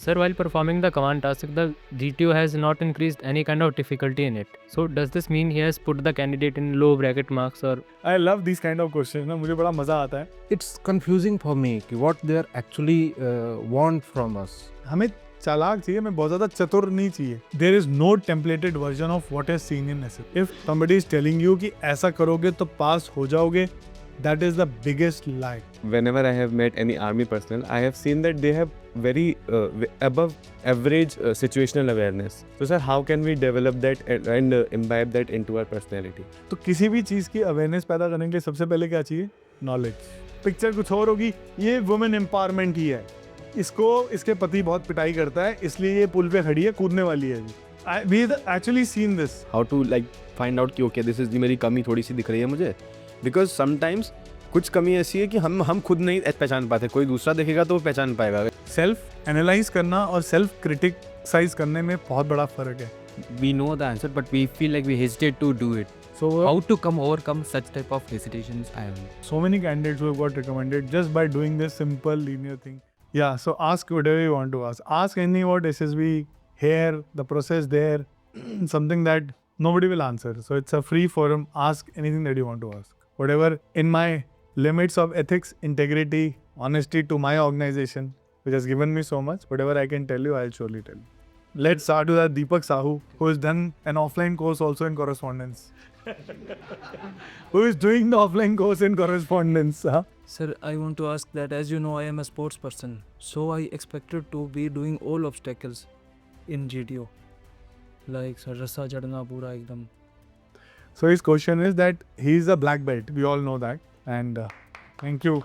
Sir, while performing the command task, the GTO has not increased any kind of difficulty in it. So does this mean he has put the candidate in low bracket marks or? I love these kind of questions ना, मुझे बड़ा मजा आता है. It's confusing for me कि what they are actually want from us. हमें चालाक चाहिए, हमें बहुत ज़्यादा चतुर नहीं चाहिए. There is no templated version of what is seen in SF. If somebody is telling you कि ऐसा करोगे तो पास हो जाओगे, that is the biggest lie. Whenever I have met any army personnel, I have seen that they have very above average situational awareness. So sir, how can we develop that and imbibe that into our personality? तो किसी भी चीज़ की awareness पैदा करने के लिए सबसे पहले क्या चाहिए? नॉलेज. पिक्चर कुछ और होगी, ये वुमेन एम्पावरमेंट ही है. इसको इसके पति बहुत पिटाई करता है, इसलिए ये पुल पे खड़ी है, कूदने वाली है. We actually seen this. How to like find out कि okay this is the मेरी कमी थोड़ी सी दिख रही है मुझे, because sometimes कुछ कमी ऐसी है कि हम खुद नहीं पहचान पाते, कोई दूसरा देखेगा तो वो पहचान पाएगा. सेल्फ एनालाइज करना और सेल्फ क्रिटिसाइज करने में बहुत बड़ा फर्क है. We know the answer, but we feel like we hesitate to do it. So How to overcome such type of hesitations? I don't know. so many candidates who have got recommended just by doing this simple linear thing. Yeah, so ask whatever you want to ask. Ask anything about SSB, here, the process there, something that nobody will answer. So it's a free forum. Ask anything that you want to ask. Whatever in my limits of ethics, integrity, honesty to my organization, which has given me so much, whatever I can tell you, I'll surely tell you. Let's start with Deepak Sahu, who has done an offline course also in correspondence. Who is doing the offline course in correspondence? Huh? Sir, I want to ask that as you know I am a sports person, so I expected to be doing all obstacles in GTO. Like sir, rassa chadna pura ekdam. So his question is that he is a black belt. We all know that. And thank you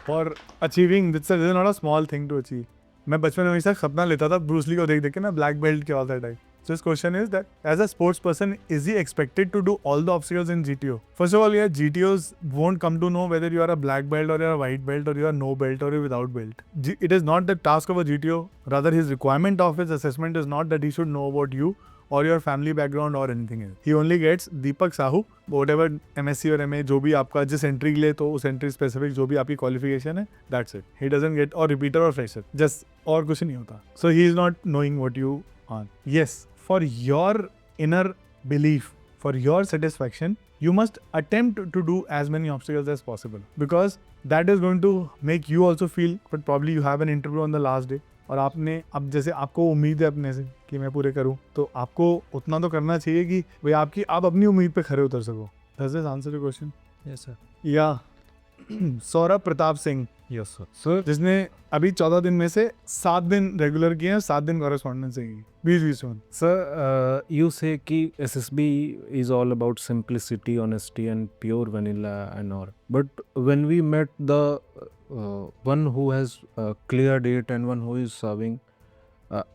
for achieving. This is not a small thing to achieve. मैं बचपन में हमेशा सपना लेता था Bruce Lee को देख के मैं ब्लैक बेल्ट के all that type. So his question is that as a sports person, is he expected to do all the obstacles in GTO? First of all, yeah, GTOs won't come to know whether you are a black belt or you are a white belt or you are no belt or you are without belt. It is not the task of a GTO. Rather, his requirement of his assessment is not that he should know about you or your family background or anything else. He only gets Deepak Sahu, whatever MSc और MA जो भी आपका जिस entry के लिए तो उस entry specific जो भी आपकी qualification है, that's it. He doesn't get or repeater or fresher. Just और कुछ नहीं होता. So he is not knowing what you are. Yes, for your inner belief, for your satisfaction, you must attempt to do as many obstacles as possible because that is going to make you also feel, but probably you have an interview on the last day और आपने अब जैसे आपको उम्मीद है अपने से कि मैं पूरे करूं, तो आपको उतना तो करना चाहिए कि भाई आपकी आप अपनी उम्मीद पे खरे उतर सको. Does this answer your question? Yes sir. Yeah. Saurabh Pratap Singh, Yes sir. Sir, जिसने अभी 14 दिन में से 7 दिन रेगुलर किए हैं, 7 दिन कॉरेस्पॉन्डेंस से की. 20 में. sir, you say कि SSB is all about simplicity, honesty and pure vanilla and all. But when we met the one who has cleared it and one who is serving,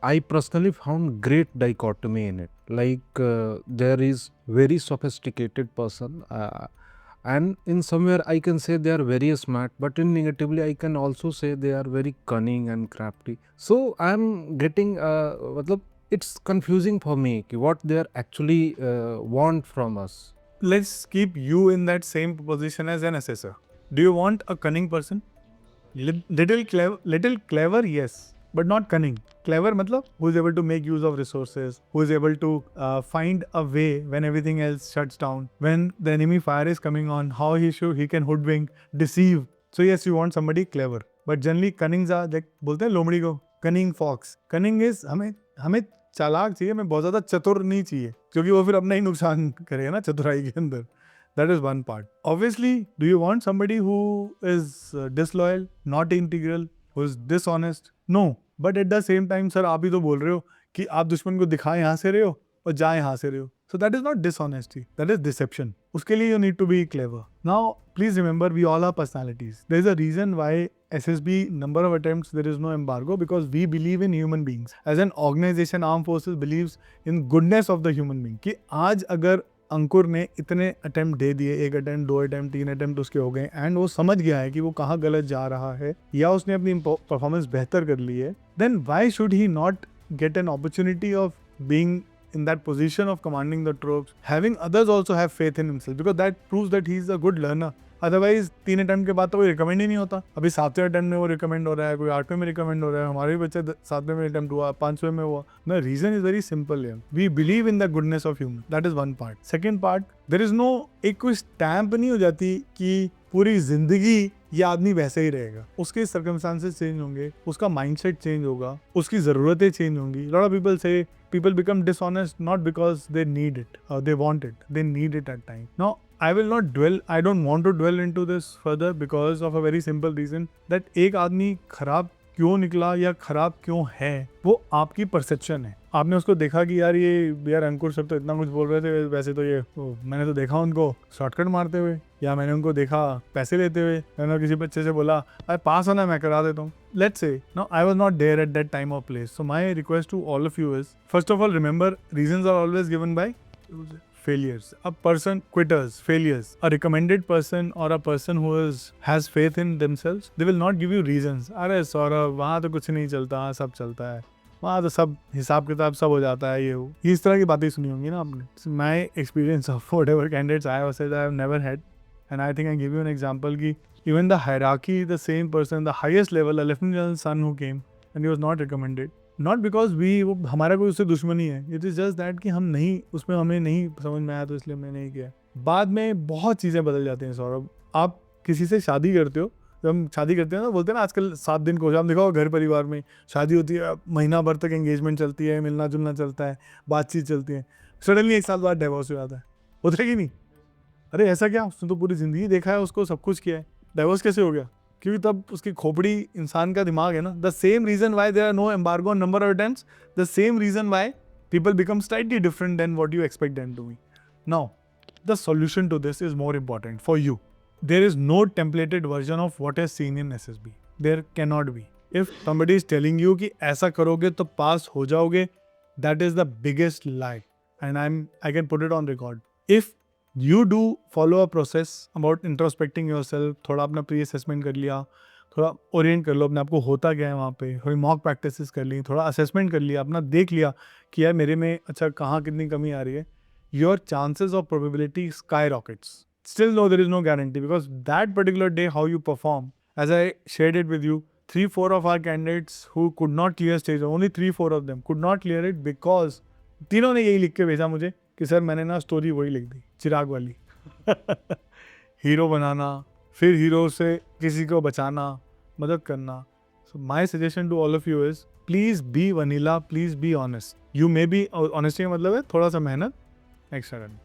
I personally found great dichotomy in it. Like there is very sophisticated person and in somewhere I can say they are very smart, but in negatively I can also say they are very cunning and crafty. So I am getting matlab it's confusing for me कि what they are actually want from us. Let's keep you in that same position as an assessor. Do you want a cunning person? Little clever, yes, but not cunning. Clever matlab who is able to make use of resources, who is able to find a way when everything else shuts down, when the enemy fire is coming on, how he can hoodwink, deceive. So yes, you want somebody clever, but generally cunnings are like बोलते हैं लोमड़ी को cunning fox. Cunning is हमें चालाक चाहिए, हमें बहुत ज़्यादा चतुर नहीं चाहिए क्योंकि वो फिर अपना ही नुकसान करेगा ना चतुराई के अंदर. That is one part. Obviously, do you want somebody who is disloyal, not integral, who is dishonest? No. But at the same time, sir, आप ही तो बोल रहे हो कि आप दुश्मन को दिखाएं यहाँ से रहे हो और जाएं यहाँ से रहे हो. So that is not dishonesty. That is deception. उसके लिए you need to be clever. Now, please remember, we all have personalities. There is a reason why SSB number of attempts there is no embargo because we believe in human beings. As an organization, Armed Forces believes in goodness of the human being. कि आज अगर अंकुर ने इतने attempt दे दिए, 1 attempt 2 attempt 3 attempt उसके हो गए and वो समझ गया है कि वो कहाँ गलत जा रहा है या उसने अपनी परफॉर्मेंस बेहतर कर ली है, then why should he not get an opportunity of being in that position of commanding the troops, having others also have faith in himself because that proves that he is a good learner. Otherwise 3 attempt के बाद तो कोई recommend ही नहीं होता। अभी 7वें attempt में वो recommend हो रहा है, कोई 8वें में रिकमेंड हो रहा है, हमारे भी बच्चे 7वें में अटेम्प्ट हुआ, 5वें में हुआ। The reason is very simple है, we believe in the goodness of human, that is one part. Second part, there is no, एक कोई स्टैम्प नहीं हो जाती कि पूरी जिंदगी ये आदमी वैसे ही रहेगा। उसके सर्कमस्टांसेस चेंज होंगे, उसका माइंडसेट चेंज होगा, उसकी ज़रूरतें चेंज होंगी। लॉट ऑफ पीपल से people become dishonest not because they need it or they want it, they need it at time. Now I will not dwell, I don't want to dwell into this further because of a very simple reason that एक आदमी खराब क्यों निकला या खराब क्यों है वो आपकी परसेप्शन है। आपने उसको देखा कि यार अंकुर सर तो इतना कुछ बोल रहे थे, वैसे तो ये मैंने तो देखा उनको शॉर्टकट मारते हुए, या मैंने उनको देखा पैसे लेते हुए, मैंने किसी बच्चे से बोला अरे पास होना मैं करा देता हूँ। Let's say no, I was not there at that time or place. So my request to all of you is, first of all, remember reasons are always given by failures. A person, quitters, failures. A recommended person or a person who has faith in themselves, they will not give you reasons. अरे सौरभ वहाँ तो कुछ नहीं चलता, सब चलता है, वहाँ तो सब हिसाब किताब सब हो जाता है, ये इस तरह की बातें सुनी होंगी ना आपने। My experience of whatever candidates I have said I have never had, and I think I give you an example कि even the hierarchy, the same person, the highest level, a lieutenant general's son who came and he was not recommended. Not because वो हमारा कोई उससे दुश्मनी है, it is just that कि हम नहीं, उसमें हमें नहीं समझ में आया तो इसलिए हमने नहीं किया। बाद में बहुत चीज़ें बदल जाती हैं सौरभ। आप किसी से शादी करते हो, जब हम शादी करते हैं ना, बोलते हैं ना आजकल 7 दिन को, हम देखो घर परिवार में शादी होती है, महीना भर तक एंगेजमेंट चलती है, मिलना जुलना चलता है, बातचीत चलती है, सडनली 1 साल बाद डिवोर्स हो जाता है। होता है कि नहीं? अरे ऐसा क्या, उसने तो पूरी ज़िंदगी देखा है, उसको सब कुछ किया है, डाइवोर्स कैसे हो गया? क्योंकि तब उसकी खोपड़ी इंसान का दिमाग है ना। The same reason why there are no embargo on number of attempts, the same reason why people become slightly different than what you expect them to be. Now the solution to this is more important for you. There is no templated version of what is seen in SSB, there can not be. If somebody is telling you कि ऐसा करोगे तो pass हो जाओगे, that is the biggest lie, and I can put it on record. If you do follow a process about introspecting yourself, थोड़ा अपना pre assessment कर लिया, थोड़ा ओरिएंट कर लो अपने आप को होता क्या है वहाँ पे, थोड़ी मॉक प्रैक्टिसेस कर ली, थोड़ा असेसमेंट कर लिया, अपना देख लिया कि यार मेरे में अच्छा कहाँ कितनी कमी आ रही है, your chances of probability sky rockets. Still no there is no guarantee because that particular day how you perform, as I shared it with you, 3-4 of our candidates who could not clear stage, only 3-4 of them could not clear it because तीनों ने यही लिख के भेजा मुझे कि sir मैंने ना स्टोरी वही लिख दी, चिराग वाली हीरो बनाना, फिर हीरो से किसी को बचाना, मदद करना। So my suggestion to all of you is please be vanilla, please be honest. You may be, honesty का मतलब है थोड़ा सा मेहनत एक्स्ट्रा करना,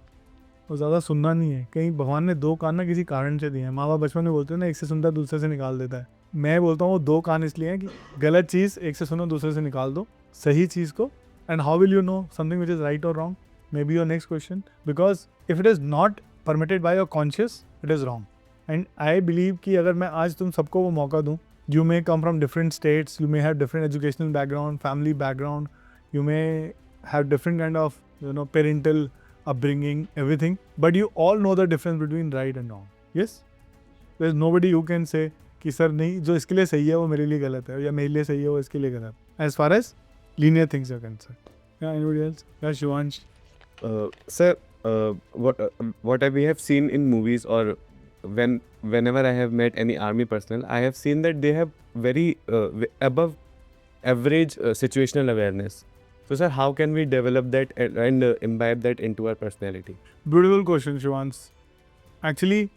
और ज़्यादा सुनना नहीं है। कहीं भगवान ने 2 कान ना किसी कारण से दिए हैं। माँ बाप बचपन में बोलते हैं ना, एक से सुनता दूसरे से निकाल देता है। मैं बोलता हूँ वो 2 कान इसलिए हैं कि गलत चीज़ एक से सुनो, दूसरे से निकाल दो सही चीज़ को। And how will you know something which is right और wrong? Maybe your next question, because if it is not permitted by your conscious, it is wrong. And I believe कि अगर मैं आज तुम सबको वो मौका दूँ, you may come from different states, you may have different educational background, family background, you may have different kind of parental upbringing, everything, but you all know the difference between right and wrong. Yes, there is nobody who can say कि sir नहीं, जो इसके लिए सही है वो मेरे लिए गलत है, या मेरे लिए सही है वो इसके लिए गलत है, as far as linear things are concerned. Yeah, anybody else? Yeah, Shivansh. Sir, what we have seen in movies, or whenever I have met any army personnel, I have seen that they have very above average situational awareness. So sir, how can we develop that and imbibe that into our personality? Beautiful question, Shivansh. Actually,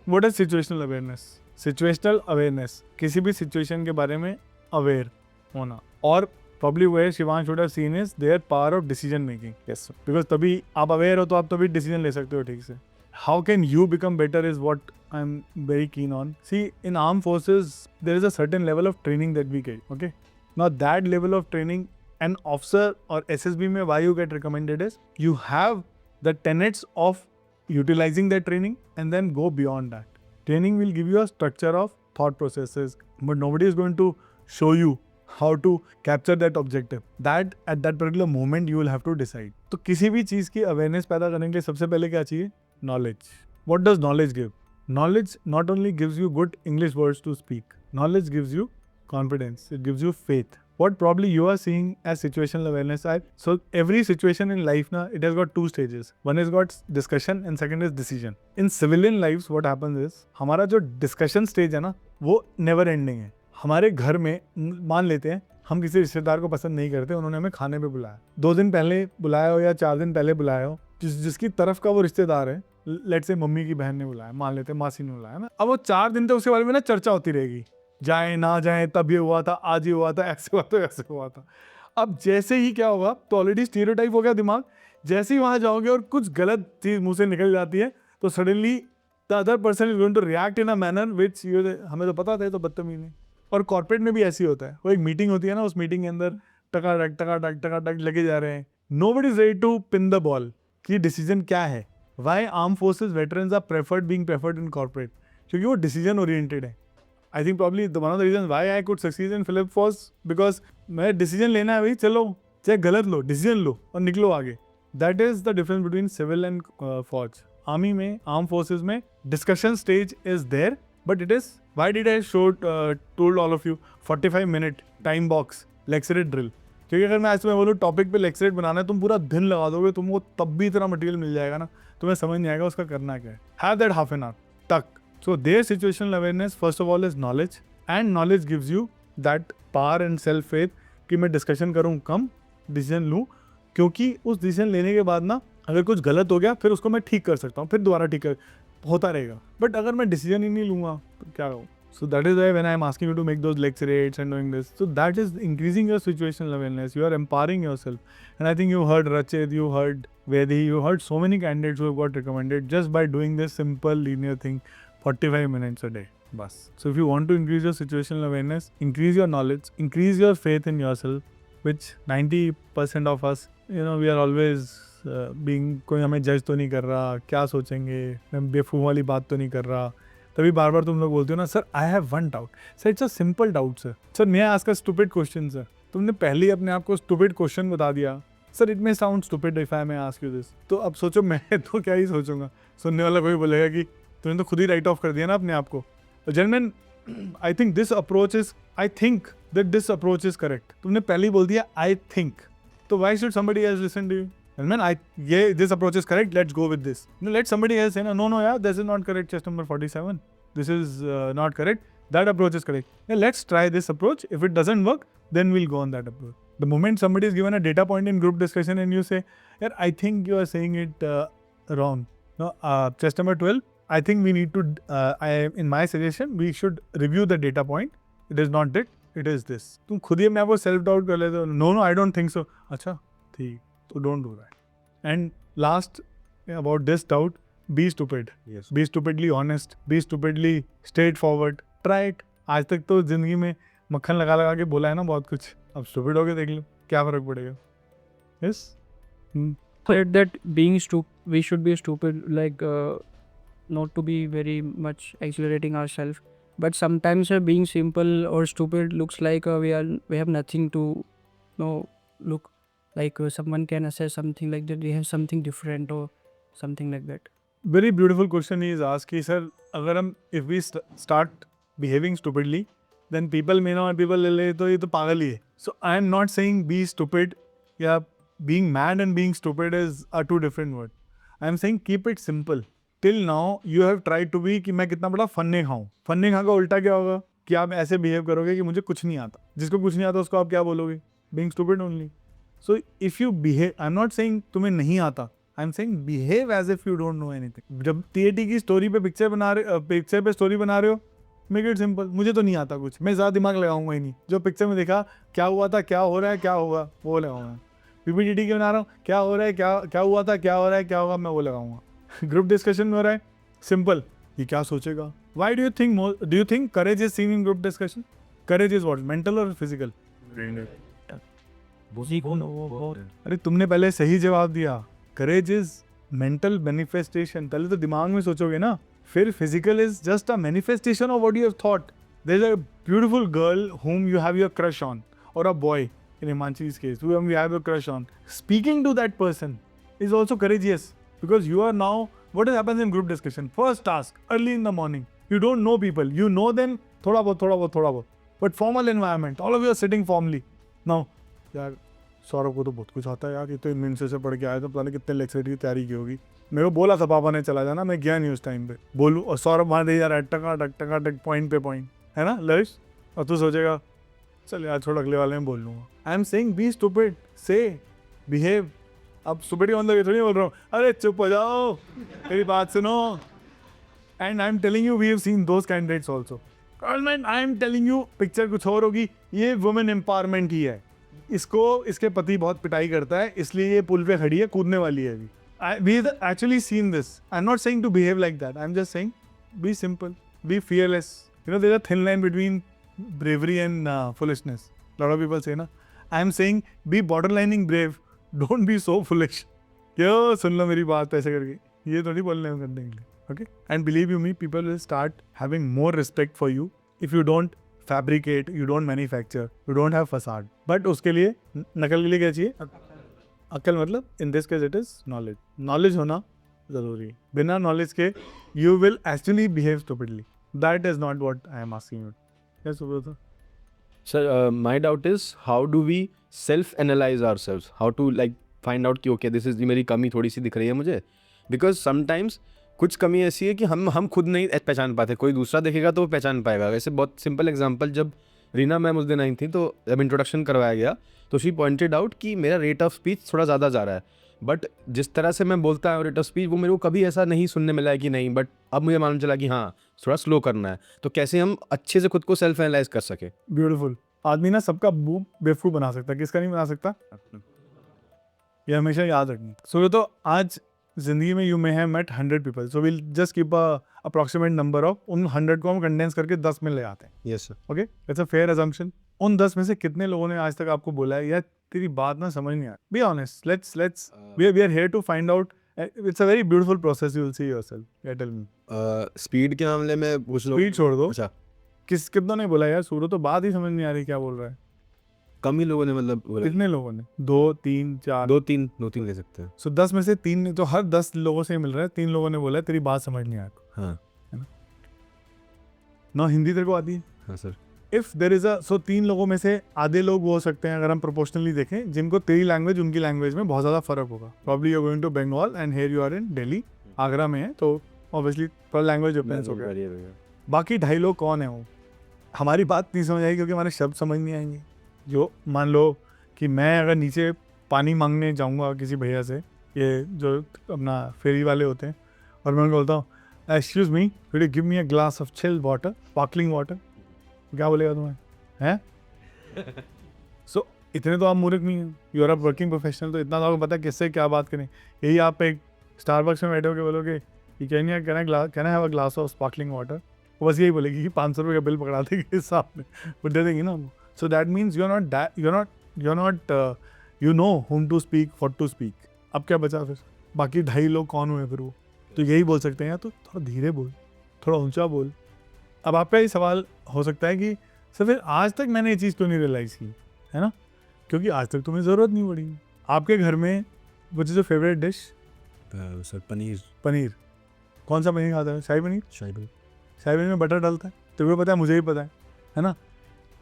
what is situational awareness? Situational awareness, किसी भी situation के बारे में aware होना, और probably where Shivansh should have seen is their power of decision making. Yes sir. Because तभी आप aware हो तो आप तभी decision ले सकते हो ठीक से. How can you become better is what I'm very keen on. See, in armed forces, there is a certain level of training that we get. Okay. Now that level of training, an officer or SSB में why you get recommended is you have the tenets of utilizing that training and then go beyond that. Training will give you a structure of thought processes, but nobody is going to show you how to capture that objective. That at that particular moment you will have to decide. तो किसी भी चीज़ की awareness पैदा करने के लिए सबसे पहले क्या चाहिए? Knowledge. What does knowledge give? Knowledge not only gives you good English words to speak. Knowledge gives you confidence. It gives you faith. what probably you are seeing as situational awareness. So every situation in life na, it has got two stages. One has got discussion and second is decision. In civilian lives what happens is हमारा जो discussion stage है ना वो never ending है. हमारे घर में मान लेते हैं हम किसी रिश्तेदार को पसंद नहीं करते, उन्होंने हमें खाने पे बुलाया, 2 दिन पहले बुलाया हो या 4 दिन पहले बुलाया हो, जिसकी तरफ का वो रिश्तेदार है, लेट्स से मम्मी की बहन ने बुलाया, मान लेते हैं मासी ने बुलाया ना, अब वो 4 दिन तक उसके बारे में ना चर्चा होती रहेगी, जाए ना जाए, तब ये हुआ था, आज ये हुआ था, ऐसे हुआ था, ऐसे हुआ था. अब जैसे ही क्या होगा, तो ऑलरेडी स्टीरियोटाइप हो गया दिमाग, जैसे ही वहाँ जाओगे और कुछ गलत चीज़ मुंह से निकल जाती है तो suddenly the other person is going to react in a manner which you, हमें तो पता था तो बदतमीज नहीं. और कॉर्पोरेट में भी ऐसी होता है, वो एक मीटिंग होती है ना, उस मीटिंग के अंदर टका लगे जा रहे हैं, nobody is ready to pin the ball कि डिसीजन क्या है. Why arm forces veterans are preferred in corporate, क्योंकि वो डिसीजन ओरिएंटेड है. I think probably one of the reason why I could succeed in Philip was because मैं decision लेना है भाई, चलो चाहे गलत लो, डिसीजन लो और निकलो आगे. That is the difference between civil and फौज. आर्मी में, आर्म फोर्सेज में discussion stage is there, but it is, why did I show told all of you 45 minute time box lecturette drill, क्योंकि अगर मैं आज तुम्हें बोलूँ टॉपिक पे लेक्चरेट बनाना है, तुम पूरा दिन लगा दोगे, तुमको तब भी इतना मटेरियल मिल जाएगा ना, तुम्हें समझ नहीं आएगा उसका करना क्या है. Have that half an hour तक. So their situational awareness first of all is knowledge, and knowledge gives you that power and self faith कि मैं डिस्कशन करूँ कम, डिसीजन लूँ, क्योंकि उस डिसीजन लेने के बाद ना अगर कुछ गलत हो गया फिर उसको मैं ठीक कर सकता हूँ, फिर दोबारा ठीक होता रहेगा. बट अगर मैं डिसीजन ही नहीं लूँगा तो क्या करूँ. So that is why when I am asking you to make those lecturates and doing this, so that is increasing your situational awareness. You are empowering yourself. And I think you heard Rachit, you heard Vedi, you heard so many candidates who have got recommended just by doing this simple linear thing 45 minutes a day. Bas. So if you want to increase your situational awareness, increase your knowledge, increase your faith in yourself, which 90% of us, you know, we are always being, कोई हमें जज तो नहीं कर रहा, क्या सोचेंगे, मैं बेवकूफ़ वाली बात तो नहीं कर रहा. तभी बार बार तुम लोग बोलते हो ना, sir I have one doubt. Sir it's a simple doubt sir. Sir मैं आज का स्टूपिड क्वेश्चन सर. तुमने पहले ही अपने आप को स्टूपिड क्वेश्चन बता दिया. Sir it may sound stupid if I may ask you this. तो अब सोचो मैं तो क्या ही सोचूंगा, सुनने वाला कोई बोलेगा कि तुमने तो खुद ही राइट ऑफ कर दिया ना अपने आप को. Gentlemen, I think this approach is, I think that this approach is correct. तुमने पहले ही बोल दिया आई थिंक, तो why should somebody else listen to you? Gentlemen, this approach is correct, let's go with this. No, let somebody else say, no, yeah, this is not correct, chest number 47. This is not correct. That approach is correct. Yeah, let's try this approach. If it doesn't work, then we'll go on that approach. The moment somebody is given a data point in group discussion and you say, yeah, I think you are saying it wrong. No, chest number 12, I think we need to, in my suggestion, we should review the data point. It is not it, it is this. तुम खुद ही अपने आप को self doubt कर लेते हो. No, I don't think so. अच्छा, ठीक. So don't do that. And last, about this doubt, be stupid. Yes. Be stupidly honest. Be stupidly straightforward. Try it. आज तक तो जिंदगी में मक्खन लगा लगा के बोला है ना बहुत कुछ. अब stupid होके देख लो, क्या फर्क पड़ेगा? Yes. Said that being stupid, we should be stupid, like not to be very much exaggerating ourselves. But sometimes being simple or stupid looks like we have nothing to look. Like someone can assess something like that, they have something different or something like that. Very beautiful question he is asked कि sir अगर हम if we start behaving stupidly then people may not, people ले तो ये तो पागल ही है. So I am not saying be stupid या being mad and being stupid is a two different word. I am saying keep it simple. Till now you have tried to be कि मैं कितना बड़ा फन्ने खाऊं. फन्ने खा का उल्टा क्या होगा कि आप ऐसे बिहेव करोगे कि मुझे कुछ नहीं आता. जिसको कुछ नहीं आता उसको आप क्या बोलोगे? Being stupid only. So if you behave, I'm not saying तुम्हें नहीं आता, I'm saying behave as if you don't know anything. जब TAT की स्टोरी पे पिक्चर पे स्टोरी बना रहे हो, मेक इट सिंपल. मुझे तो नहीं आता कुछ, मैं ज़्यादा दिमाग लगाऊंगा ही नहीं. जो पिक्चर में देखा क्या हुआ था, क्या हो रहा है, क्या होगा, वो लगाऊंगा. PPTT की बना रहा हूँ, क्या हो रहा है, क्या हुआ था, क्या हो रहा है, क्या होगा, मैं वो लगाऊंगा. ग्रुप डिस्कशन में हो रहा है, सिंपल, ये क्या सोचेगा. Why do you think courage is seen in group discussion? Courage is what? Mental or physical? अरे तुमने पहले सही जवाब दिया. Courage is mental manifestation. पहले तो दिमाग में सोचोगे ना, फिर physical is just a manifestation of what you have thought. There is a beautiful girl whom you have your crush on, or a boy in Himanshi's case whom you have your crush on. Speaking to that person is also courageous because you are now, what happens in group discussion? First task, early in the morning. You don't know people, you know them थोड़ा बहुत, but formal environment, all of you are sitting formally. Now यार सौरभ को तो बहुत कुछ आता है यार, ये तो इनमें से पढ़ के आया था, पता नहीं कितने लेक्चर की तैयारी की होगी। मेरे को बोला था पापा ने चला जाना, मैं गया नहीं उस टाइम पे। बोलूँ और सौरभ वहाँ दे यार टका पॉइंट पे पॉइंट, है ना लविश? और तू सोचेगा चल यार छोड़ अगले वाले में बोल लूँगा। I am saying be stupid, से बिहेव। अब स्टूपिड ऑन द वे थोड़ी बोल रहा हूँ, अरे चुप हो जाओ मेरी बात सुनो। And I am telling you we have seen those candidates also. Government I am telling you picture कुछ और होगी, ये वुमेन एम्पावरमेंट ही है। इसको इसके पति बहुत पिटाई करता है, इसलिए ये पुल पे खड़ी है, कूदने वाली है अभी। We actually seen this. I am not saying to behave like that, I am just saying be simple, be fearless. You know there are thin line between bravery and foolishness. Lot of people say ना, I am saying be borderlining brave, don't be so foolish. क्यों सुन लो मेरी बात ऐसे करके, ये थोड़ी बोलने में करने के लिए, okay? And believe you me, people will start having more respect for you if you don't fabricate, you don't manufacture, you don't have facade. But उसके लिए नकल के लिए क्या चाहिए? अक्ल। मतलब in this case it is knowledge. Knowledge होना ज़रूरी है। बिना knowledge के you will actually behave stupidly. That is not what I am asking you. Yes, Subrata. Sir, my doubt is how do we self-analyze ourselves? How to like find out कि okay this is मेरी कमी थोड़ी सी दिख रही है मुझे, because sometimes कुछ कमी ऐसी है कि हम खुद नहीं पहचान पाते, कोई दूसरा देखेगा तो वो पहचान पाएगा। वैसे बहुत सिंपल एग्जांपल, जब रीना मैम उस दिन आई थी तो जब इंट्रोडक्शन करवाया गया तो शी पॉइंटेड आउट कि मेरा रेट ऑफ स्पीच थोड़ा ज़्यादा जा रहा है, बट जिस तरह से मैं बोलता हूँ रेट ऑफ स्पीच वो मेरे को कभी ऐसा नहीं सुनने मिला है कि नहीं, बट अब मुझे मालूम चला कि हाँ थोड़ा स्लो करना है। तो कैसे हम अच्छे से खुद को सेल्फ एनालाइज कर सके? ब्यूटीफुल। आदमी ना सबका बेवकूफ़ बना सकता है, किसका नहीं बना सकता, ये हमेशा याद रखना। सो तो आज जिंदगी में you may have met 100 people, so will just keep a approximate number of, उन 100 को हम कंडेंस करके 10 में ले आते हैं। Yes sir. Okay, it's a fair assumption. उन 10 में से कितने लोगों ने आज तक आपको बोला है यार तेरी बात ना समझ नहीं आ रही? Be honest, let's we are here to find out. It's a very beautiful process, you will see yourself. या टेल मी, स्पीड के मामले में पूछ लो। स्पीड छोड़ दो, अच्छा, कितनों ने बोला यार सूर्य तो बात ही समझ नहीं आ रही क्या बोल रहा है? कम ही लोगों ने मतलब बोला। कितने लोगों ने? 2 3 4 दो तीन ले सकते हैं। सो 10 में से 3 तो हर 10 लोगों से मिल रहा है, 3 लोगों ने बोला है तेरी बात समझ नहीं आ रही। हाँ ना हिंदी तेरे को आती है? हाँ सर। इफ देर इज 3 लोगों में से आधे लोग वो हो सकते हैं, अगर हम प्रोपोर्शनली देखें, जिनको तेरी लैंग्वेज उनकी लैंग्वेज में बहुत ज़्यादा फर्क होगा। Probably you going to Bengal and here you are in Delhi, Agra में है, तो ऑब्वियसली थोड़ा लैंग्वेज डिफरेंस हो गया। बाकी 2.5 लोग कौन है वो? हमारी बात नहीं समझ आएगी क्योंकि हमारे शब्द समझ नहीं आएंगे। जो मान लो कि मैं अगर नीचे पानी मांगने जाऊंगा किसी भैया से, ये जो अपना फेरी वाले होते हैं, और मैं उनको बोलता हूँ excuse me will you give me a glass of chilled water, sparkling water, क्या बोलेगा तुम्हें? हैं? सो इतने तो आप मूर्ख नहीं हैं, you are a working professional, तो इतना तो आपको पता है किससे क्या बात करें। यही आप एक स्टारबक्स में बैठे होकर बोलोगे कि can I have a glass of sparkling water, वो बस यही बोलेगी कि 500 रुपये का बिल पकड़ा देगी सामने, वो दे देंगी ना। So that means you are not you know whom to speak, what to speak. अब क्या बचा फिर? बाकी 2.5 लोग कौन हुए फिर वो? तो यही बोल सकते हैं यार तो थोड़ा धीरे बोल, थोड़ा ऊंचा बोल। अब आपका ये सवाल हो सकता है कि सर फिर आज तक मैंने ये चीज़ क्यों नहीं रियलाइज़ की, है ना? क्योंकि आज तक तुम्हें ज़रूरत नहीं पड़ी। आपके घर में वो जो favourite dish? Sir paneer. Paneer. कौन सा पनीर खाता है? शाही पनीर? शाही पनीर में बटर डालता है, तो भी पता है, मुझे भी पता है ना?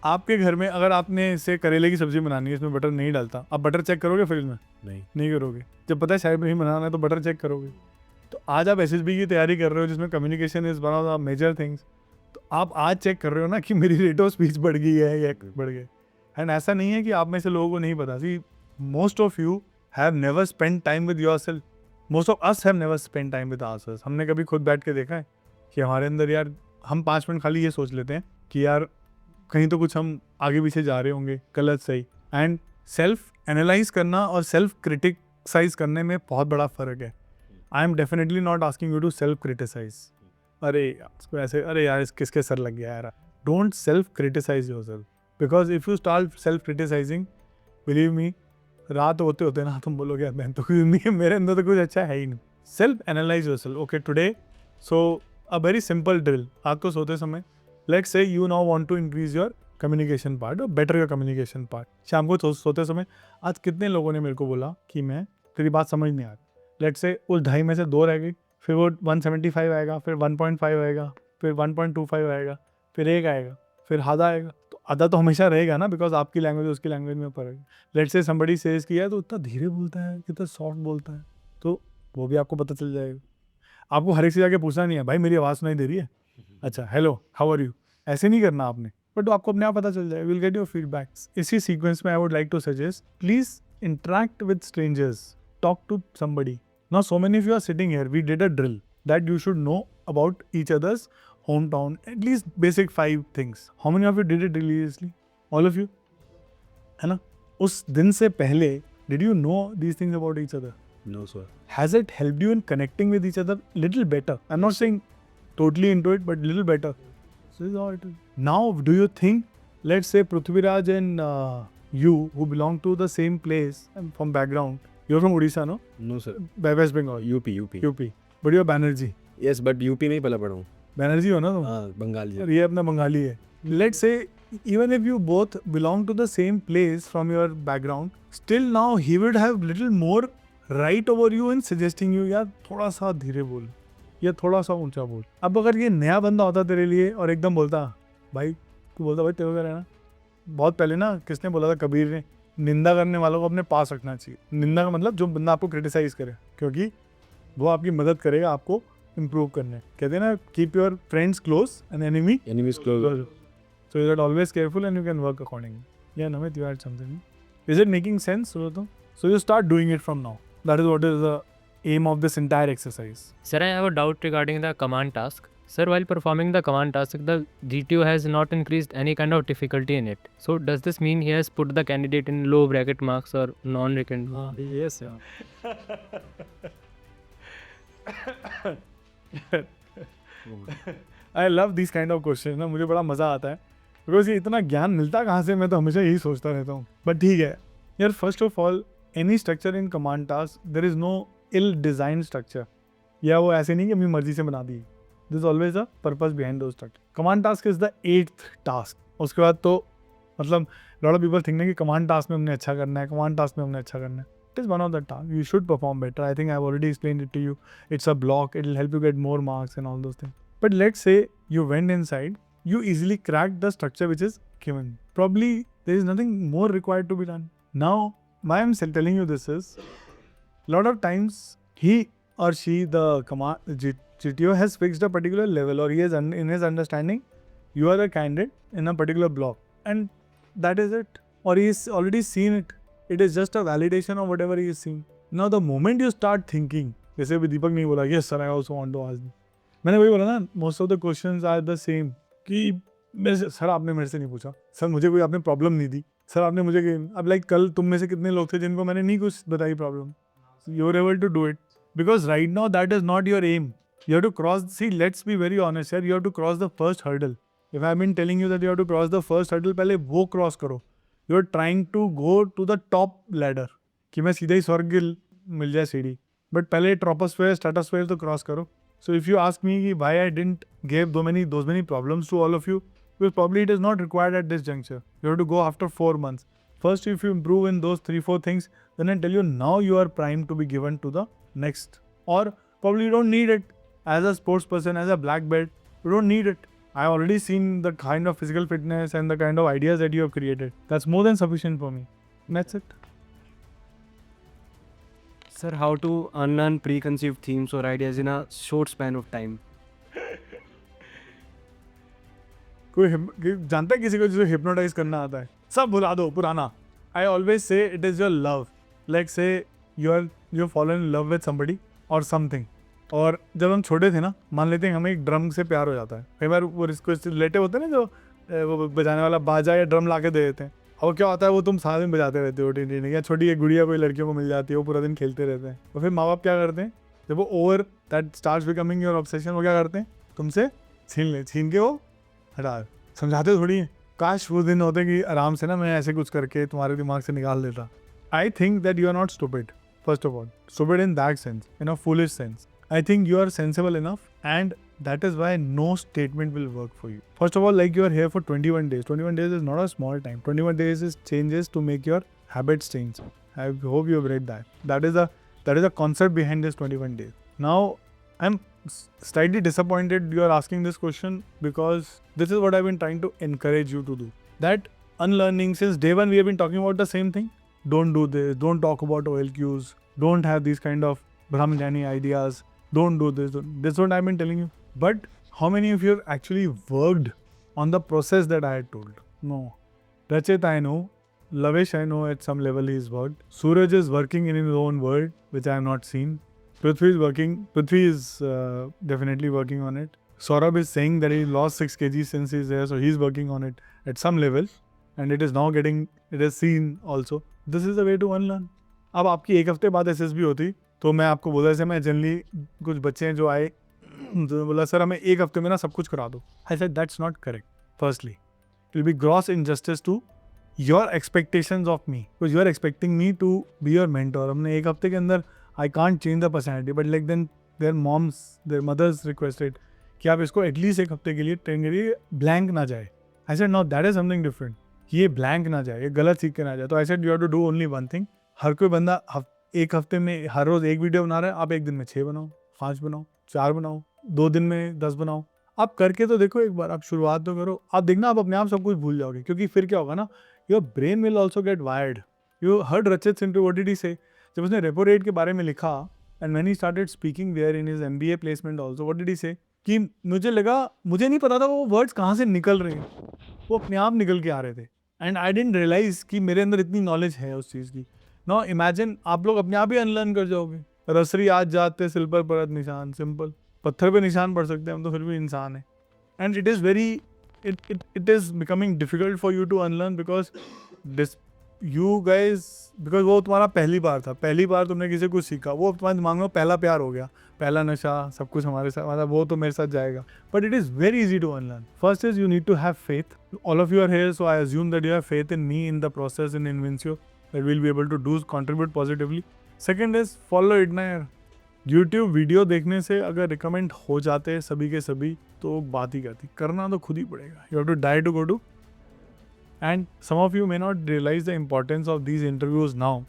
आपके घर में अगर आपने इसे करेले की सब्ज़ी बनानी है, इसमें बटर नहीं डालता, आप बटर चेक करोगे फ्रिज में? नहीं करोगे। जब पता है शाही पनीर बनाना है तो बटर चेक करोगे। तो आज आप SSB की तैयारी कर रहे हो जिसमें communication is one of the major things, तो आप आज चेक कर रहे हो ना कि मेरी रेट ऑफ स्पीच बढ़ गई है या बढ़ गई। एंड ऐसा नहीं है कि आप में से लोगों को नहीं पता। See most of you have never spend time with yourself, most of us have never spend time with ourselves. हमने कभी खुद बैठ के देखा है कि हमारे अंदर यार हम 5 मिनट खाली ये सोच लेते हैं कि यार कहीं तो कुछ हम आगे पीछे जा रहे होंगे, गलत सही। एंड सेल्फ एनालाइज करना और सेल्फ क्रिटिसाइज करने में बहुत बड़ा फ़र्क है। I am definitely not asking you to self criticise, अरे इसको ऐसे, अरे यार इस किसके सर लग गया यार। Don't self criticise yourself, because if you start self criticising, believe me, रात होते होते ना तुम बोलोगे यार मैं तो कुछ नहीं, मेरे अंदर तो कुछ अच्छा है ही नहीं। Self analyse yourself. Okay today, so a very simple drill. आपको सोते समय let's say you now want to increase your communication part और बेटर योर कम्युनिकेशन पार्ट। शाम को सोते समय आज कितने लोगों ने मेरे को बोला कि मैं तेरी बात समझ नहीं आ रही? लेट्स से उस 2.5 में से 2 रह गई, फिर वो 175 आएगा, फिर 1.5 आएगा, फिर 1.25 आएगा, फिर 1 आएगा, फिर आधा आएगा, तो आधा तो हमेशा रहेगा ना, बिकॉज आपकी लैंग्वेज उसकी लैंग्वेज में ऊपर है. लेट्स से समबडी सेज कि यार तो इतना धीरे बोलता है, कितना सॉफ्ट बोलता है, तो वो भी आपको पता चल जाएगा. आपको हर एक से जाके पूछना नहीं है भाई मेरी आवाज़ सुनाई दे रही है, अच्छा हेलो हाउ आर यू, ऐसे नहीं करना आपने, बट आपको अपने आप पता चल जाएगा. Will get your feedbacks. इसी सीक्वेंस में I would like to suggest, please interact with strangers, talk to somebody. Now so many of you are sitting here, we did a drill that you should know about each other's hometown, at least basic 5 things. How many of you did it religiously? All of you? है ना? उस दिन से पहले did you know these things about each other? No, sir. Has it helped you in connecting with each other little better? I'm not saying totally into it, but little better. So this is how it is. Now do you think, let's say Prithviraj and you who belong to the same place and from background, you're from Odisha, no? No, sir. By West Bengal, UP. UP, but you're Banerjee. Yes, but UP में ही पला पड़ा हूँ. Banerjee हो ना तुम? हाँ, बंगाल जी. और ये अपना बंगाली है. Let's say even if you both belong to the same place from your background, still now he would have little more right over you in suggesting you, यार थोड़ा सा धीरे बोल या थोड़ा सा ऊंचा बोल. अब अगर ये नया बंदा होता तेरे लिए और एकदम बोलता भाई, तू बोलता भाई तेरे को क्या रहना. बहुत पहले ना किसने बोला था, कबीर ने, निंदा करने वालों को अपने पास रखना चाहिए. निंदा का मतलब जो बंदा आपको क्रिटिसाइज करे, क्योंकि वो आपकी मदद करेगा आपको इम्प्रूव करने. कहते हैं ना, keep your friends close and enemy Enemies close. so you're always careful and you can work accordingly. Yeah, Namit, you had something. Is it making sense? So you start doing it from now. That is what is the aim of this entire exercise. Sir, I have a doubt regarding the command task. Sir, while performing the command task, the GTO has not increased any kind of difficulty in it. So does this mean he has put the candidate in low bracket marks or non-recurrent marks? Yes, yeah. I love these kind of questions ना, मुझे बड़ा मज़ा आता है, because ये इतना ज्ञान मिलता कहाँ से, मैं तो हमेशा यही सोचता रहता हूँ. बट ठीक है यार, first of all any structure in command task, there is no ill design structure, या वो ऐसे नहीं कि अपनी मर्जी से बना दी. This always a purpose behind those structure. Command task is the 8th task. उसके बाद तो मतलब लॉट ऑफ पीपल थिंक ना कि कमांड टास्क में हमने अच्छा करना है, कमांड टास्क में हमने अच्छा करना है. It is one of the tasks. You should perform better. I think I've already explained it to you. It's a block. It will help you get more marks and all those things. But let's say you went inside, you easily cracked the structure which is given. Probably there is nothing more required to be done. Now, why I'm telling you this is, lot of times he or she, the command GTO has fixed a particular level, or he has in his understanding, you are a candidate in a particular block, and that is it. Or he's already seen it. It is just a validation of whatever he is seeing. Now the moment you start thinking, जैसे अभी दीपक ने बोला, yes sir I also want to ask. मैंने वही बोला ना, most of the questions are the same. कि sir आपने मेरे से नहीं पूछा, सर मुझे कोई आपने प्रॉब्लम नहीं दी, सर आपने मुझे अब लाइक कल तुम में से कितने लोग थे जिनको मैंने नहीं कुछ बताई problem. You are able to do it because right now that is not your aim. You have to cross, see, let's be very honest here, you have to cross the first hurdle. If I've been telling you that you have to cross the first hurdle, पहले वो cross करो. You are trying to go to the top ladder, कि मैं सीधा ही स्वर्ग मिल जाए सीढ़ी, but पहले ट्रोपोस्फेयर स्ट्रेटोस्फेयर तो क्रॉस करो. So if you ask me कि why I didn't give those many problems to all of you, because probably it is not required at this juncture. You have to go after 4 months. First, if you improve in those 3-4 things, then I tell you now you are primed to be given to the next. Or probably you don't need it. As a sports person, as a black belt, you don't need it. I have already seen the kind of physical fitness and the kind of ideas that you have created. That's more than sufficient for me. That's it. Sir, how to unlearn preconceived themes or ideas in a short span of time? कोई जानता है किसी को जिसे hypnotize करना आता है? सब भुला दो पुराना. I always say it is your love. Like say you're fallen in love with somebody or something. और जब हम छोटे थे ना, मान लेते हैं हमें एक ड्रम से प्यार हो जाता है. कई बार वो रिलेटिव होते हैं ना, जो वो बजाने वाला बाजा या ड्रम ला के दे देते हैं, और क्या होता है वो तुम सारा दिन बजाते रहते हो. टीन या छोटी एक गुड़िया कोई लड़कियों को मिल जाती है, वो पूरा दिन खेलते रहते हैं. और फिर माँ बाप क्या करते हैं, जब वो over that starts becoming your obsession, वो क्या करते हैं, तुमसे छीन के वो हटा समझाते थोड़ी हैं. काश वो दिन होते कि आराम से ना मैं ऐसे कुछ करके तुम्हारे दिमाग से निकाल देता. I think that you are not stupid. First of all, stupid in that sense, in a foolish sense. I think you are sensible enough, and that is why no statement will work for you. First of all, like you are here for 21 days. 21 days is not a small time. 21 days is changes to make your habits change. I hope you have read that. That is the concept behind this 21 days. Now, I'm slightly disappointed you are asking this question because this is what I've been trying to encourage you to do. That unlearning, since day one we have been talking about the same thing. Don't do this, don't talk about OLQs, don't have these kind of Brahmajani ideas, don't do this. This is what I've been telling you. But how many of you have actually worked on the process that I had told? No. Rachit, I know. Lavish, I know at some level he's worked. Suraj is working in his own world, which I have not seen. Prithvi is working. Prithvi is definitely working on it. Saurabh is saying that he lost 6 kg since he's there, so he's working on it at some level. And it is now getting, it is seen also. This is the way to unlearn. अब आपकी एक हफ्ते बाद SSB होती तो मैं आपको बोला, जैसे मैं जनरली कुछ बच्चे हैं जो आए तो बोला सर हमें एक हफ्ते में ना सब कुछ करा दो. I said that's not correct. Firstly, it will be gross injustice to your expectations of me, because you are expecting me to be your mentor. हमने एक हफ्ते के अंदर I can't change the personality, but like then their moms, their mothers requested कि आप इसको at least एक हफ्ते के लिए ट्रेन करिए, ब्लैंक ना जाए. I said no, that is something different. ये ब्लैंक ना जाए, ये गलत सीख के ना जाए. तो I said you have to do only one thing. हर कोई बंदा एक हफ्ते में हर रोज एक वीडियो बना रहा है, आप एक दिन में 6 बनाओ, 5 बनाओ, 4 बनाओ, 2 दिन में 10 बनाओ. आप करके तो देखो एक बार, आप शुरुआत तो करो. आप देखना आप अपने आप सब कुछ भूल जाओगे, क्योंकि फिर क्या होगा ना, your brain will also get wired. You heard रचित सिंटू व्हाट डिड ही से, जब उसने रेपो रेट के बारे में लिखा and when he started speaking there in his MBA placement also, what did he say कि मुझे लगा, मुझे नहीं पता था वो वर्ड्स कहाँ से निकल रहे हैं, वो अपने आप निकल के आ रहे थे. एंड आई डिडंट रियलाइज कि मेरे अंदर इतनी नॉलेज है उस चीज़ की. नो इमेजिन आप लोग अपने आप ही अनलर्न कर जाओगे. रसरी आज जाते सिल पर परत निशान, सिंपल. पत्थर पे निशान पड़ सकते हैं हम तो फिर भी इंसान है. And it is very it is becoming difficult for you to unlearn because this you guys, because वो तुम्हारा पहली बार था, पहली बार तुमने किसी को सीखा, वो तुम्हारे दिमाग में पहला प्यार हो गया, पहला नशा, सब कुछ हमारे साथ, मतलब वो तो मेरे साथ जाएगा. But it is very easy to unlearn. First is you need to have faith. All of you are here, so I assume that you have faith in me, in the process, in Invencio, that we'll be able to do contribute positively. Second is follow it ना यार. YouTube video देखने से अगर recommend हो जाते हैं सभी के सभी तो बात ही करती, करना तो खुद ही पड़ेगा. You have to die to go to. And some of you may not realise the importance of these interviews now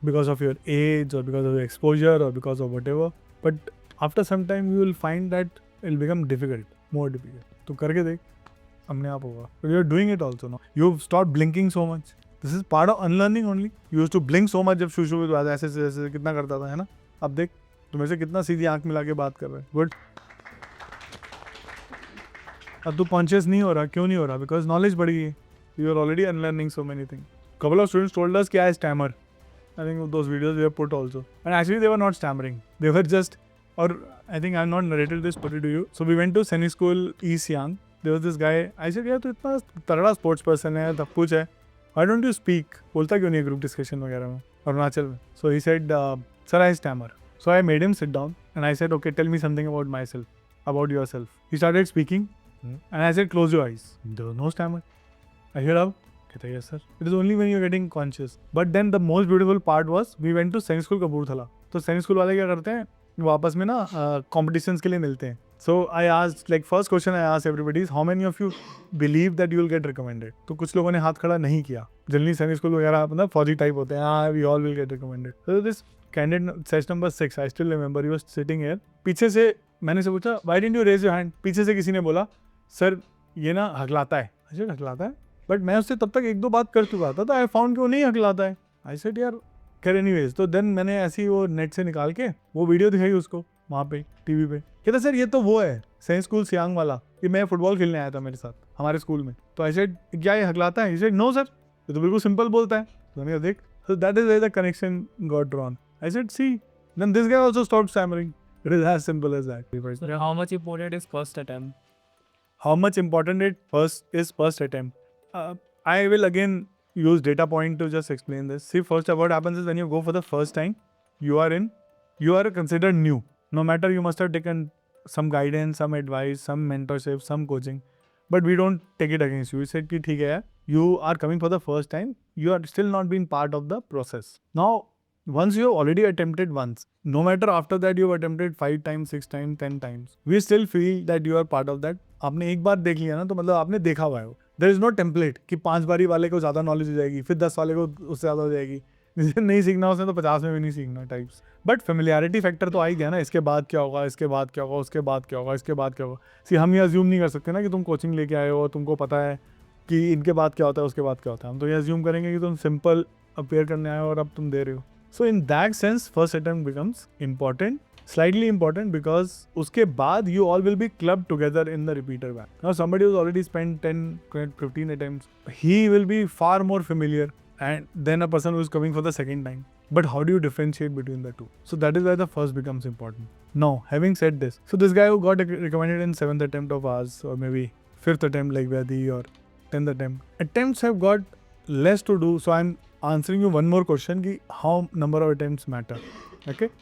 because of your age और बिकॉज ऑफ योर एक्सपोजर और because of whatever, but after some time you will find that it will become difficult, more difficult. तो करके देख, अपने आप होगा. You are doing it also. No you stop blinking so much. This is part of unlearning only. You used to blink so much जब शुरू ऐसे ऐसे कितना करता था, है ना. अब देख तो मेरे से कितना सीधी आंख मिला के बात कर रहा है. गुड. अब तू कॉन्शियस नहीं हो रहा. क्यों नहीं हो रहा? बिकॉज नॉलेज बढ़ गई है. You are already unlearning so many thing. Couple of students told us क्या है stammer. I think those videos we have put also, and actually they were not stammering, they were just, और I think I have not narrated this to you. So we went to Sainik school East Siang. There was this guy. I said यार तू इतना तगड़ा sports person है, सब कुछ है, why don't you speak? बोलता क्यों नहीं ग्रुप डिस्कशन वगैरह में अरुणाचल में? So he said sir I stammer. So I made him sit down and I said, okay, tell me something about myself, about yourself. He started speaking and I said, close your eyes. There was no stammer. I said, how? Yes, sir. It is only when you're getting conscious. But then the most beautiful part was, we went to Sainik School Kapurthala. तो सैनिक school वाले क्या करते हैं, वापस में ना competitions के लिए मिलते हैं. So I asked, like first question I asked everybody is how many of you believe that you will get recommended. तो कुछ लोगों ने हाथ खड़ा नहीं किया. जनरली सैनिक स्कूल वगैरह मतलब फौजी टाइप होते हैं, हाँ we all will get recommended. So this candidate session number 6, I still remember, he was sitting here. पीछे से मैंने से पूछा, why didn't you raise your hand? पीछे से किसी ने बोला, सर ये ना हकलाता है. अच्छा हकलाता है, बट मैं उससे तब तक 1-2 बात कर चुका था, तो आई फाउंड कि वो नहीं हकलाता है. आई सेड यार खैर एनीवेज. तो देन मैंने ऐसी वो नेट से निकाल के वो वीडियो दिखाई उसको वहाँ पे टीवी पे. कहता सर ये तो वो है सैनिक स्कूल सियांग वाला, कि मैं फुटबॉल खेलने आया था मेरे साथ हमारे स्कूल में. तो आई सेड क्या ये हकलाता है? ही सेड नो सर, ये तो बिल्कुल सिंपल बोलता है. तो मैंने कहा देख, so that is where the connection got drawn. I said see, then this guy also stopped stammering. It is as simple as that. So how much important is first attempt? How much important it first attempt? I will again use data point to just explain this. See, first what happens is when you go for the first time, you are considered new. No matter, you must have taken some guidance, some advice, some mentorship, some coaching, but we don't take it against you. We said कि ठीक है यार, you are coming for the first time, you are still not being part of the process. Now, once you have already attempted once, no matter after that you have attempted 5 times, 6 times, 10 times, we still feel that you are part of that. आपने एक बार देख लिया ना, तो मतलब आपने देखा हुआ है. There is no template कि 5 बारी वाले को ज़्यादा नॉलेज हो जाएगी, फिर 10 वाले को उससे ज़्यादा हो जाएगी. जिसे नहीं सीखना उसने तो 50 में भी नहीं सीखना टाइप्स. बट फेमिलियरिटी फैक्टर तो आ ही गया ना, इसके बाद क्या होगा, इसके बाद क्या होगा, उसके बाद क्या होगा, इसके बाद क्या होगा. सी हम ये अज्यूम नहीं कर सकते ना कि तुम कोचिंग लेके आए हो और तुमको पता है कि इनके बाद क्या होता है, उसके बाद क्या होता है. हम तो ये अज्यूम करेंगे कि तुम सिंपल अपेयर करने आए हो और अब तुम दे रहे हो. So in that sense first attempt becomes important, slightly important, because उसके बाद you all will be clubbed together in the repeater batch. Now somebody who's already spent 10, 15 attempts, he will be far more familiar and than a person who is coming for the second time. But how do you differentiate between the two? So that is why the first becomes important. Now, having said this, so this guy who got recommended in 7th attempt of ours, or maybe 5th attempt like Vyadi, or 10th attempt, attempts have got less to do. So I'm answering you one more question, ki how number of attempts matter. Okay?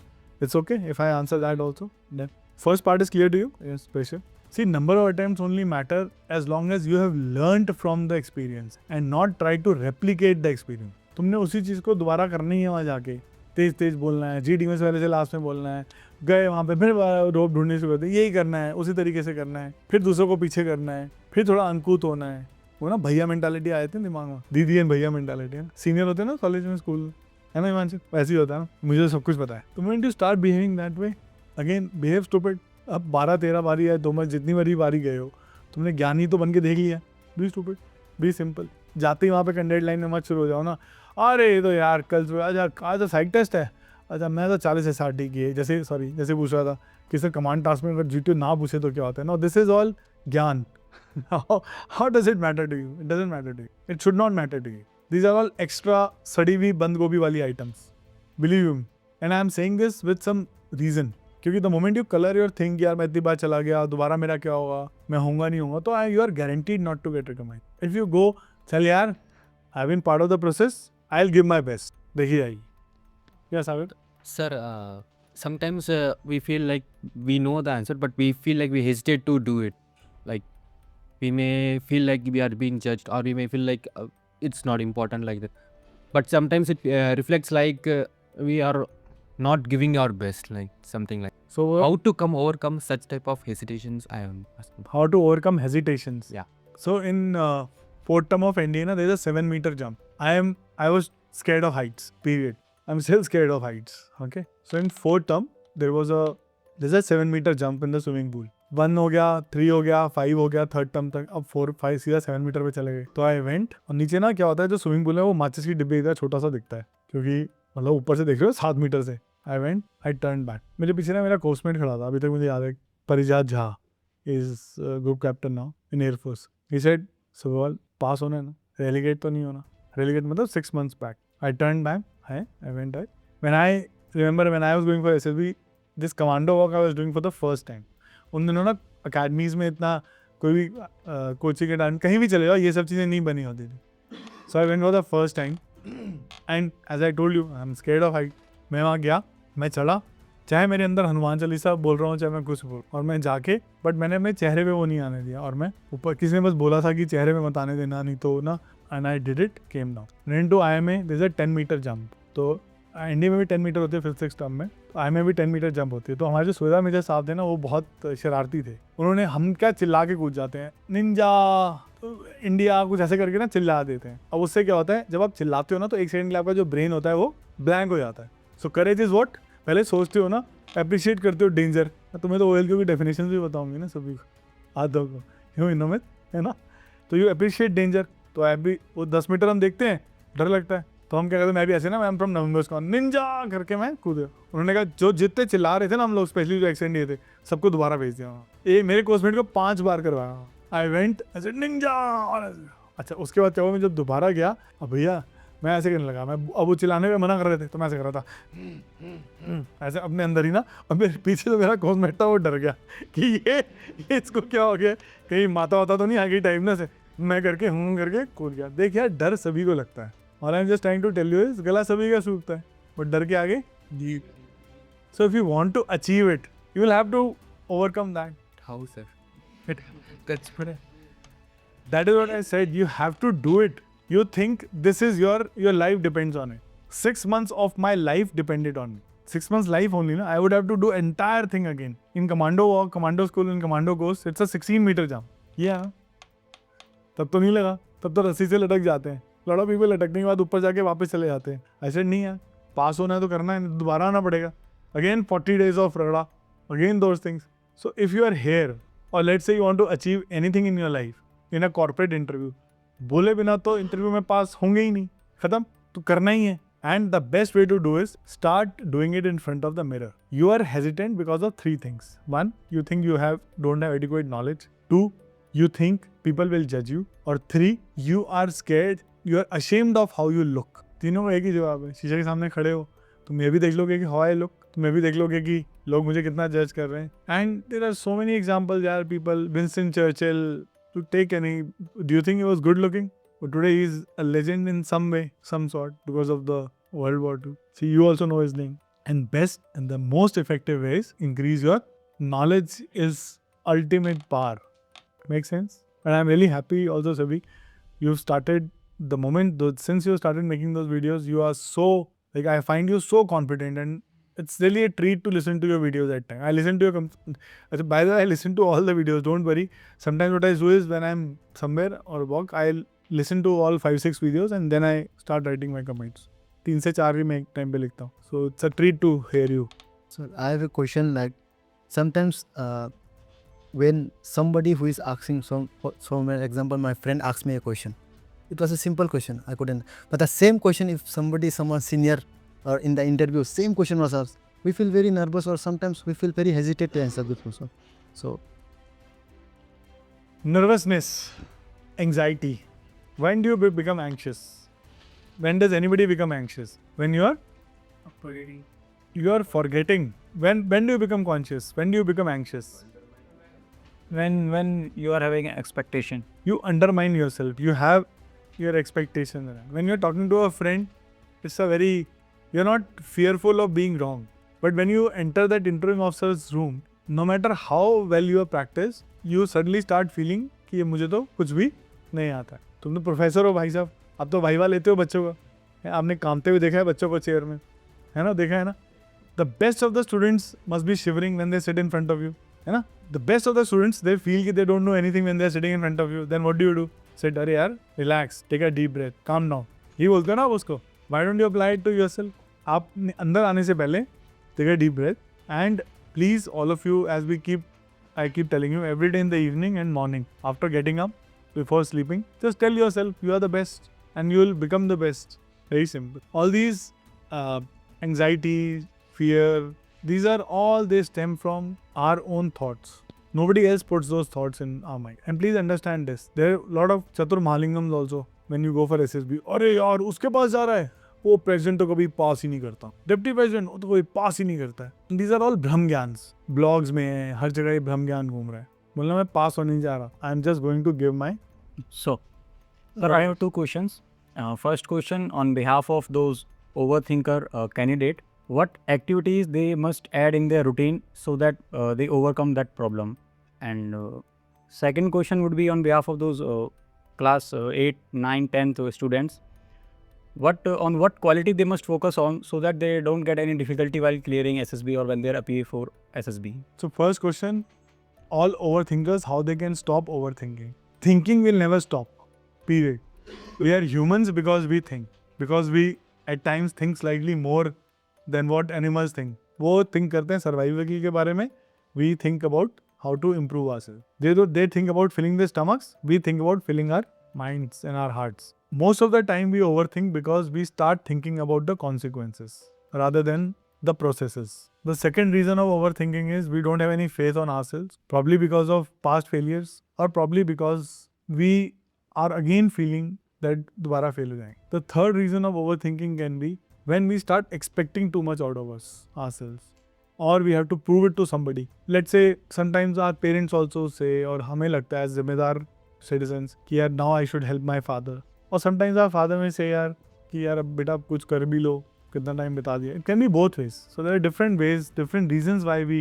It's okay if I answer that also. Then first part is clear to you? Yes, Pressure. See, number of attempts only matter as long as you have learnt from the experience and not try to replicate the experience. तुमने उसी चीज़ को दोबारा करनी है वहाँ जाके, तेज तेज बोलना है, GD में से पहले से लास्ट में बोलना है, गए वहाँ पे फिर रोप ढूंढने शुरू करते, यही करना है, उसी तरीके से करना है, फिर दूसरों को पीछे करना है, फिर थोड़ा अंकुत होना है. वो ना भैया मेंटालिटी आए थे दिमाग में, दीदी एंड भैया मेंटालिटी है. सीनियर होते हैं ना कॉलेज में, स्कूल है ना हिमांशु, वैसे ही होता है ना. मुझे तो सब कुछ पता है. तो when you start behaving that way, again behave stupid. अब 12-13 बारी है, 2 जितनी बारी गए हो, तुमने ज्ञानी तो बन के देख लिया. Be stupid, be simple. जाते ही वहाँ पे कैंडिडेट लाइन में मत शुरू हो जाओ ना, अरे ये तो यार कल सुबह आज तो साइक टेस्ट है, अच्छा मैं तो 40 से 60 की है, जैसे पूछ रहा था कि सर कमांड टास्क में अगर GTO ना पूछे तो क्या होता है. नो, दिस इज ऑल ज्ञान. How does it matter to you? It doesn't matter to you, it should not matter to you. These are all extra सड़ी हुई बंद गोभी वाली items. Believe me. And I am saying this with some reason. क्योंकि the moment you color your thing, यार मैं इतनी बार चला गया, दोबारा मेरा क्या होगा, मैं होऊंगा नहीं होऊंगा, तो you are guaranteed not to get recommended. If you go, चल यार, I've been part of the process, I'll give my best. देखी जाएगी. Yes, Sagar? Sir, sometimes we feel like we know the answer, but we feel like we hesitate to do it. Like we may feel like we are being judged, or we may feel like it's not important like that. But sometimes it reflects like we are not giving our best, like something like. So How to overcome such type of hesitations? I am asking. how to overcome hesitations? Yeah. So in fourth term of Indiana, there is a 7-meter jump. I was scared of heights. Period. I'm still scared of heights. Okay. So in fourth term, there's a 7-meter jump in the swimming pool. 1 हो गया, 3 हो गया, 5 हो गया, third term तक. अब 4, 5 सीधा 7 metre पे चले गए. तो आई वेंट, और नीचे ना क्या होता है, जो स्विमिंग पूल है वो माचिस की डिब्बे का छोटा सा दिखता है, क्योंकि मतलब ऊपर से देख रहे हो 7 मीटर से. I went, I turn back. मेरे पीछे ना मेरा कोर्समेट खड़ा था, अभी तक मुझे याद है, Parijat Jha is group captain now in air force. He said, सवाल पास होना है ना, रेलीगेट तो नहीं होना. रेलीगेट मतलब 6 months back. I turn back, I went back. When I remember when I was going for SSB, this commando walk I was doing for the first time. उन दिनों ना अकेडमीज़ में इतना कोई भी कोचिंग के कहीं भी चले जाओ, ये सब चीज़ें नहीं बनी होती थी. So I went for the first time and as I told you, I am scared of height. मैं वहाँ गया, मैं चढ़ा, चाहे मेरे अंदर हनुमान चालीसा बोल रहा हूँ, चाहे मैं कुछ बोल, और मैं जाके, बट मैंने अपने चेहरे पे वो नहीं आने दिया. और मैं ऊपर, किसी ने बस बोला था कि चेहरे पे मत आने देना, नहीं तो ना, and I did it, came down. Then to IIMA this a 10 metre jump. तो इंडिया में भी 10 मीटर होती है 5th-6th टर्म में, IIMA में भी 10 मीटर जंप होती है. तो हमारे जो सुविधा मेजर साहब थे ना, वो बहुत शरारती थे. उन्होंने, हम क्या चिल्ला के कूद जाते हैं, निंजा इंडिया कुछ ऐसे करके ना चिल्ला देते हैं. अब उससे क्या होता है, जब आप चिल्लाते हो ना, तो एक सेकंड के लिए आपका जो ब्रेन होता है वो ब्लैंक हो जाता है. सो करेज इज व्हाट, पहले सोचते हो ना, अप्रिशिएट करते हो डेंजर. तुम्हें तो OLQ की डेफिनेशन भी बताऊंगी ना सभी को, आधों को, क्यों इनों में, है ना. तो यू अप्रिशिएट डेंजर. तो आप भी वो 10 मीटर हम देखते हैं, डर लगता है, तो हम क्या करते हैं, मैं भी ऐसे ना, मैं फ्रॉम नवंबर को निंजा करके मैं कूदे. उन्होंने कहा जो जितने चिल्ला रहे थे ना हम लोग, स्पेशली जो एक्सीडेंट दिए थे, सबको दोबारा भेज दिया. ये मेरे कोर्समेट को 5 बार करवाया. आई वेंट ऐसे निंजा. अच्छा, उसके बाद क्या हुआ, मैं जब दोबारा गया, अब भैया मैं ऐसे करने लगा, मैं अब वो चिल्लाने में मना कर रहे थे, तो मैं ऐसे कर रहा था ऐसे अपने अंदर ही ना. और मेरे पीछे जो मेरा कोर्समेट था वो डर गया कि ये इसको क्या हो गया, कहीं माता वाता तो नहीं आ गई टाइम ना से. मैं करके करके कूद गया. देख यार, डर सभी को लगता है, और I am just trying to tell you, इस गला सभी का सूखता है, बट डर के आगे जीत. So if you want to achieve it, you will have to overcome that. How, sir? That is what I said, you have to do it. You think this is your life depends on it. 6 months of my life depended on me. 6 months life only, na. I would have to do entire thing again. In commando walk, commando school, in commando course, it's a 16 meter jump. Yeah. तब तो नहीं लगा, तब तो रस्सी से लटक जाते हैं. लॉट ऑफ पीपल अटकने के बाद ऊपर जाके वापस चले जाते हैं. ऐसे नहीं है, पास होना है तो करना है, दोबारा आना पड़ेगा. Again 40 days of ragda, again those things. So if you are here, or let's say you want to achieve anything in your life, in a corporate interview, बोले बिना तो इंटरव्यू में पास होंगे ही नहीं, खत्म, तो करना ही है. And the best way to do is start doing it in front of the mirror. You are hesitant because of 3 things. 1, you think you don't have adequate knowledge. 2, you think people will judge you. Or 3, you are scared, you are ashamed of how you look. तीनों का एक ही जवाब है. शीशे के सामने खड़े हो, तुम ये भी देख लोगे कि how I look, तुम ये भी देख लोगे कि लोग मुझे कितना जज कर रहे हैं. And there are so many examples, यार, people, Winston Churchill, to take any, do you think he was good looking? But today he is a legend in some way, some sort, because of the World War II. See, you also know his name. And best and the most effective ways increase your knowledge is ultimate power. Make sense? And I'm really happy also, Sabi, you've started the moment, since you started making those videos, you are so, like, I find you so confident, and it's really a treat to listen to your videos at times. I listen to your, by the way, I listen to all the videos, don't worry. Sometimes what I do is when I'm somewhere or walk, I'll listen to all 5-6 videos and then I start writing my comments. 3 से 4 भी मैं एक time पे लिखता हूँ. So it's a treat to hear you. So I have a question, like sometimes when somebody who is asking for example, my friend asked me a question. It was a simple question, I couldn't. But the same question, if someone senior or in the interview, same question was asked, we feel very nervous, or sometimes we feel very hesitant to answer this question. So Nervousness, anxiety. When do you become anxious? When does anybody become anxious? When you are forgetting. When do you become conscious? When do you become anxious? When you are having an expectation. You undermine yourself. You have your expectation. When you're talking to a friend, you're not fearful of being wrong. But when you enter that interviewing officer's room, no matter how well you have practiced, you suddenly start feeling कि ये मुझे तो कुछ भी नहीं आता है. तुम तो प्रोफेसर हो भाई साहब, आप तो वाइवा लेते हो बच्चों का, आपने कामते हुए देखा है बच्चों को चेयर में, है ना, देखा है ना. The best of the students must be shivering when they sit in front of you, है ना. The best of the students they feel कि they don't know anything when they are sitting in front of you. Then what do you do? Set, अरे यार relax, take a deep breath, calm down. ये बोलते हो ना आप उसको. Why don't you apply it to yourself? आप अंदर आने से पहले take a deep breath. And please all of you, as I keep telling you, every day in the evening and morning, after getting up, before sleeping, just tell yourself you are the best and you will become the best. Very simple. All these anxiety, fear, these are all, they stem from our own thoughts. Nobody else puts those thoughts in our mind. And please understand this. There are a lot of Chatur Mahalingams also when you go for SSB. अरे यार उसके पास जा रहा है, वो president तो कभी पास ही नहीं करता, डिप्टी प्रेसिडेंट वो तो कोई पास ही नहीं करता है. दीज आर ऑल भ्रम ज्ञान. ब्लॉग्स में हर जगह ये भ्रम ज्ञान घूम रहा है. बोलना मैं पास होने नहीं जा रहा. I am just going to give my. So, sir, I have 2 questions. First question, on behalf of those overthinker candidate, what activities they must add in their routine so that they overcome that problem? And second question would be on behalf of those class 8, 9, 10th students. On what quality they must focus on so that they don't get any difficulty while clearing SSB or when they're appearing for SSB? So first question, all overthinkers, how they can stop overthinking. Thinking will never stop. Period. We are humans because we think. Because we at times think slightly more than what animals think. वो think करते हैं survival के बारे में. We think about how to improve ourselves. They think about filling their stomachs. We think about filling our minds and our hearts. Most of the time we overthink because we start thinking about the consequences rather than the processes. The second reason of overthinking is we don't have any faith on ourselves, probably because of past failures or probably because we are again feeling that दोबारा fail हो जाएंगे. The third reason of overthinking can be when we start expecting too much out of ourselves, or we have to prove it to somebody. Let's say sometimes our parents also say, और हमें लगता है जिम्मेदार citizens कि यार now I should help my father. Or sometimes our father may say यार कि यार अब बेटा आप कुछ कर भी लो, कितना टाइम बिता दिया. It can be both ways. So there are different ways, different reasons why we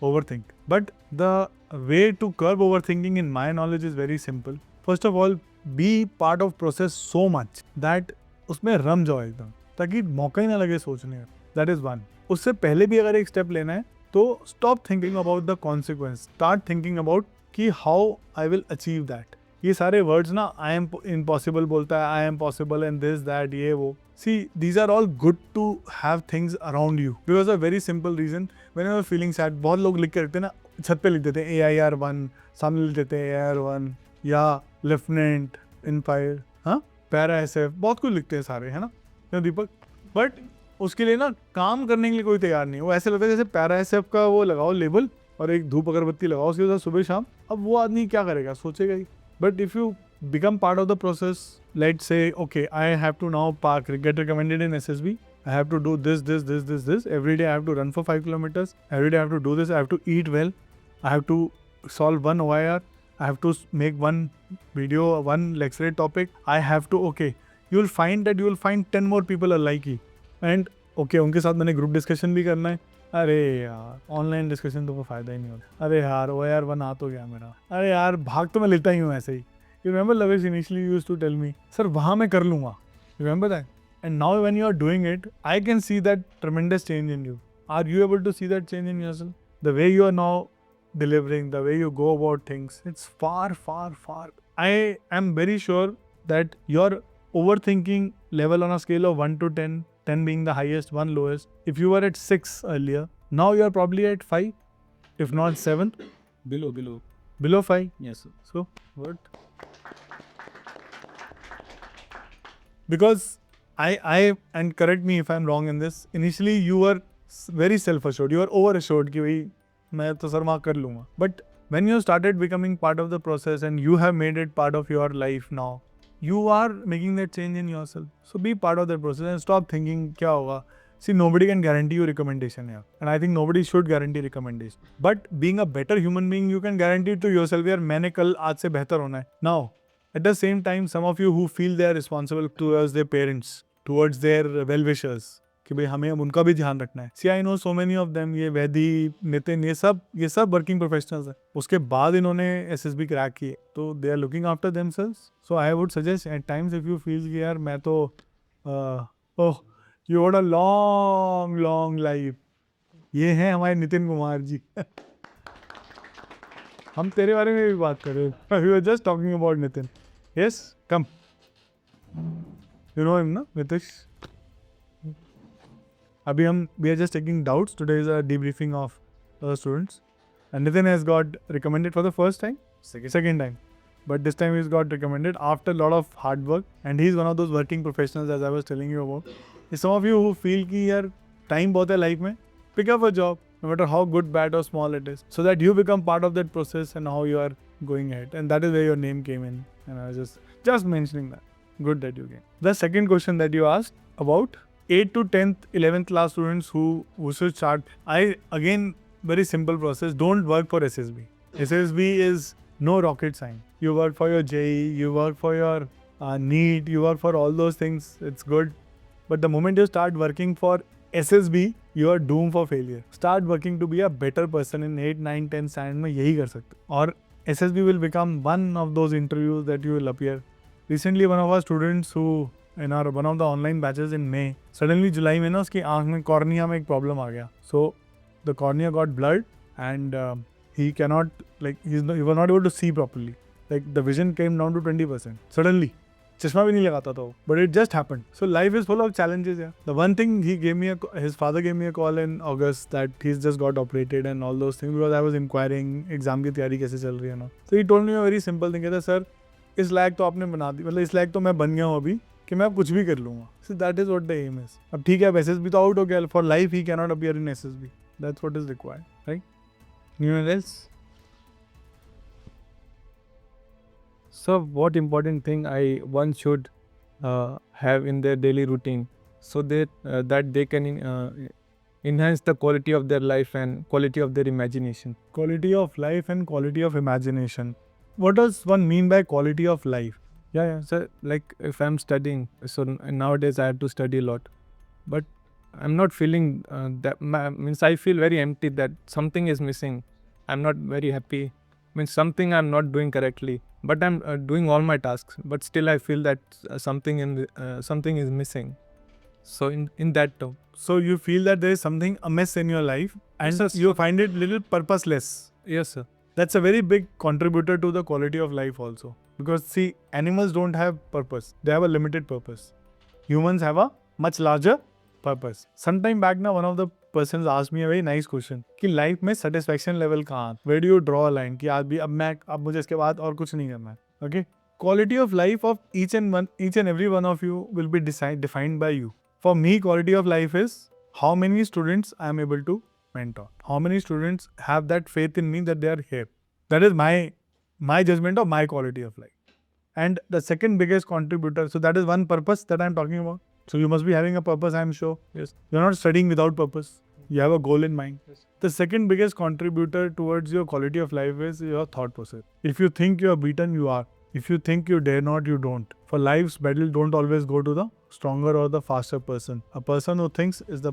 overthink. But the way to curb overthinking in my knowledge is very simple. First of all, be part of process so much that उसमें रम जाओ एकदम, ताकि मौका ही ना लगे सोचने का. That is one. उससे पहले भी अगर एक स्टेप लेना है तो stop thinking about the consequence. Start thinking about कि how I will achieve that. ये सारे वर्ड्स ना आई एम इम्पॉसिबल बोलता है, I M possible and this that ये वो. See, these are all good to have things around you because a very simple reason. When you're feeling sad, बहुत लोग लिख के रखते हैं ना, छत पे लिख देते हैं AIR1, सामने लिख देते हैं AIR1 या लेफ्टिनेंट इन फायर, हाँ, पैरा SF, बहुत कुछ लिखते हैं सारे, है ना, क्यों दीपक? बट उसके लिए ना काम करने के लिए कोई तैयार नहीं है. वो ऐसे लगता है जैसे पैरा SF का वो लगाओ लेबल और एक धूप अगरबत्ती लगाओ उसके साथ सुबह शाम. अब वो आदमी क्या करेगा, सोचेगा ही. But if you become part of the process, let's say, okay, I have to now get recommended in SSB. I have to do this. Every day I have to run for 5 kilometers. Every day I have to do this. I have to eat well. I have to solve one OIR. I have to make one video, one lecture topic. I have to, okay. You will find 10 more people like you. And okay, उनके साथ मैंने group discussion भी करना है. अरे यार online discussion तो कोई फ़ायदा ही नहीं होता. अरे यार OIR1 आ तो गया मेरा. अरे यार भाग तो मैं लेता ही हूँ ऐसे ही. You remember Lavesh initially used to tell me, sir, वहाँ मैं कर लूँगा. You remember that? And now when you are doing it, I can see that tremendous change in you. Are you able to see that change in yourself? The way you are now delivering, the way you go about things, it's far, far, far. I am very sure that your overthinking level on a scale of 1 to 10, 10 being the highest, 1 lowest, if you were at 6 earlier, now you are probably at 5, if not 7. Below 5? Yes, sir. So, what? Because I and correct me if I'm wrong in this, initially you were very self-assured, you were over-assured कि भाई मैं तो sir mark कर लूँगा. But when you started becoming part of the process and you have made it part of your life now, you are making that change in yourself. So be part of that process and stop thinking क्या होगा. See, nobody can guarantee you recommendation here. And I think nobody should guarantee recommendation. But being a better human being, you can guarantee it to yourself यार मैंने कल आज से बेहतर होना है. Now, at the same time, some of you who feel they are responsible towards their parents, towards their well-wishers, कि भाई हमें अब उनका भी ध्यान रखना है. See, I know so many of them, ये वैदी, नितिन, ये सब working professionals हैं. उसके बाद इन्होंने SSB क्रैक किए, तो they are looking after themselves. So I would suggest at times if you feel कि यार मैं तो you got a long life. ये हैं हमारे नितिन कुमार जी. हम तेरे बारे में भी बात कर रहे हैं. We were just talking about Nitin. Yes, come. You know him, no? Nitish. अभी हम we are just taking doubts. Today is a debriefing of students. And Nitin has got recommended for the first time. Second time. But this time he's got recommended after a lot of hard work. And he's one of those working professionals as I was telling you about. Some of you who feel कि यार time बहुत है life में, pick up a job, no matter how good, bad or small it is, so that you become part of that process and how you are going ahead. And that is where your name came in. And I was just mentioning that. Good that you came. The second question that you asked about 8th to 10th, 11th class students who should start. Again, very simple process. Don't work for SSB. SSB is no rocket science. You work for your JEE, you work for your NEET, you work for all those things. It's good. But the moment you start working for SSB, you are doomed for failure. Start working to be a better person in 8, 9, 10 standard में यही कर सकते. और SSB will become one of those interviews that you will appear. Recently, one of our students who in our one of the online batches in May, suddenly July में ना उसकी आँख में cornea में एक problem आ गया. So the cornea got blurred and he cannot he was not able to see properly. Like the vision came down to 20% suddenly. चश्मा भी नहीं लगाता था वो, but it just happened. So life is full of challenges. Yeah. The one thing his father gave me a call in August that he's just got operated and all those things because I was inquiring exam की तैयारी कैसे चल रही है ना. So he told me a very simple thing. कहता sir इस लायक तो आपने बना दी, मतलब इस लायक तो मैं बन गया हूँ अभी कि मैं अब कुछ भी कर लूँगा. So that is what the aim is. अब ठीक है अब SSB तो आउट हो गया. For life he cannot appear in SSB. That's what is required, right? Anyone else? So what important thing one should have in their daily routine so that they can enhance the quality of their life and quality of their imagination. Quality of life and quality of imagination. What does one mean by quality of life? Yeah. So like if I'm studying, so nowadays I have to study a lot, but I'm not feeling means I feel very empty that something is missing. I'm not very happy. Means something I'm not doing correctly. But I'm doing all my tasks, but still I feel that something is missing. So in that term, so you feel that there is something amiss in your life, and yes, you find it little purposeless. Yes, sir. That's a very big contributor to the quality of life also. Because see, animals don't have purpose. They have a limited purpose. Humans have a much larger purpose. Sometime back now, one of the persons asked me a very nice question कि life में satisfaction level कहाँ? Where do you draw a line कि अब मुझे इसके बाद और कुछ नहीं करना है. Okay? Quality of life of each and every one of you will be defined by you. For me, quality of life is how many students I am able to mentor. How many students have that faith in me that they are here. That is my judgment of my quality of life. And the second biggest contributor, so that is one purpose that I am talking about. So you must be having a purpose, I am sure. Yes. You are not studying without purpose. You have a goal in mind. Yes. The second biggest contributor towards your quality of life is your thought process. If you think you are beaten, you are. If you think you dare not, you don't. For life's battle, don't always go to the stronger or the faster person. A person who wins is the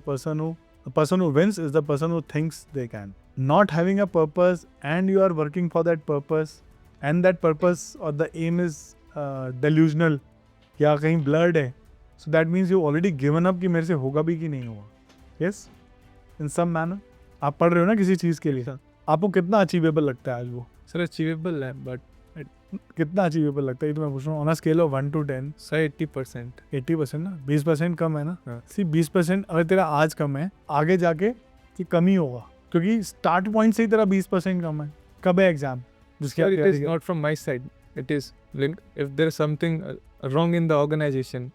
person who thinks they can. Not having a purpose and you are working for that purpose and that purpose or the aim is delusional या कहीं blurred है. So that means you already given up कि मेरे से होगा भी कि नहीं होगा. Yes? In some manner. आप पढ़ रहे हो ना किसी चीज़ के लिए. आपको कितना अचीवेबल लगता है आज वो? सर अचीवेबल है बट कितना अचीवेबल लगता है ये तो मैं पूछ रहा हूँ. On a scale of 1 to 10. Sir 80%. 80% ना, 20% कम है ना. हाँ. सी 20% अगर तेरा आज कम है, आगे जाके ये कम ही होगा क्योंकि स्टार्ट पॉइंट से ही तेरा 20% कम है. कब है एग्जाम जिसके Sir, आप it तैयारी is कर- not from my side. It is linked. If there is something wrong in the organization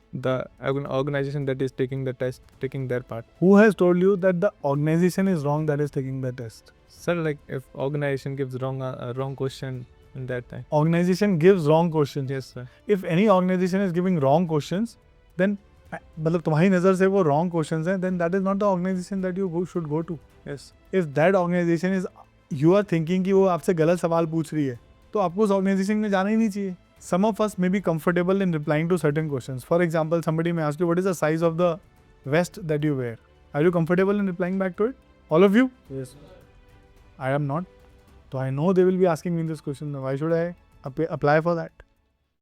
that is taking the test, taking their part. Who has told you that the organization is wrong that is taking the test? Sir, like if organization gives wrong question in that time. Organization gives wrong questions. Yes, sir. If any organization is giving wrong questions, then मतलब तुम्हारी नज़र से वो wrong questions हैं, then that is not the organization that you should go to. Yes. If that organization is, you are thinking कि वो आपसे गलत सवाल पूछ रही है, तो आपको उस organization में जाना ही नहीं चाहिए. Some of us may be comfortable in replying to certain questions. For example, somebody may ask you, what is the size of the vest that you wear? Are you comfortable in replying back to it? All of you? Yes. I am not. So I know they will be asking me this question. Why should I apply for that?